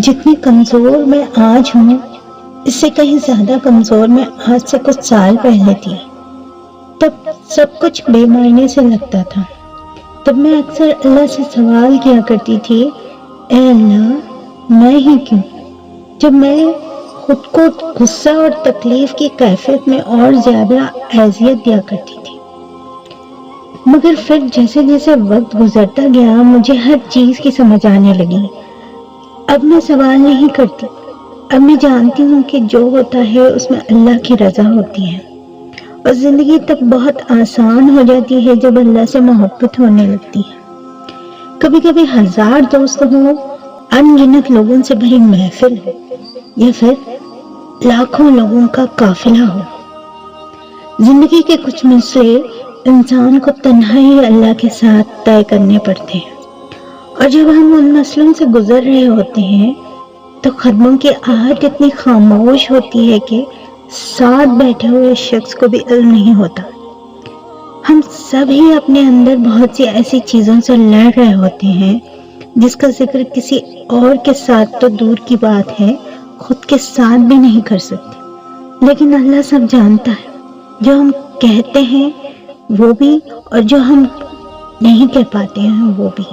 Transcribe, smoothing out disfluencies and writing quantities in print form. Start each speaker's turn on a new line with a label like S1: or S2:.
S1: جتنی کمزور میں آج ہوں اس سے کہیں زیادہ کمزور میں آج سے کچھ سال پہلے تھی۔ تب سب کچھ بے معنی سے لگتا تھا۔ تب میں اکثر اللہ سے سوال کیا کرتی تھی، اے اللہ میں ہی کیوں؟ جب میں خود کو غصہ اور تکلیف کی کیفیت میں اور زیادہ اذیت دیا کرتی تھی۔ مگر پھر جیسے جیسے وقت گزرتا گیا مجھے ہر چیز کی سمجھ آنے لگی۔ اب میں سوال نہیں کرتی، اب میں جانتی ہوں کہ جو ہوتا ہے اس میں اللہ کی رضا ہوتی ہے، اور زندگی تب بہت آسان ہو جاتی ہے جب اللہ سے محبت ہونے لگتی ہے۔ کبھی کبھی 1000 دوست ہوں، ان گنت لوگوں سے بھری محفل ہو، یا پھر لاکھوں لوگوں کا قافلہ ہو، زندگی کے کچھ مسئلے انسان کو تنہائی اللہ کے ساتھ طے کرنے پڑتے ہیں، اور جب ہم ان مسئلوں سے گزر رہے ہوتے ہیں تو قدموں کی آہٹ اتنی خاموش ہوتی ہے کہ ساتھ بیٹھے ہوئے شخص کو بھی علم نہیں ہوتا۔ ہم سب ہی اپنے اندر بہت سی ایسی چیزوں سے لڑ رہے ہوتے ہیں جس کا ذکر کسی اور کے ساتھ تو دور کی بات ہے، خود کے ساتھ بھی نہیں کر سکتے، لیکن اللہ سب جانتا ہے، جو ہم کہتے ہیں وہ بھی اور جو ہم نہیں کہہ پاتے ہیں وہ بھی۔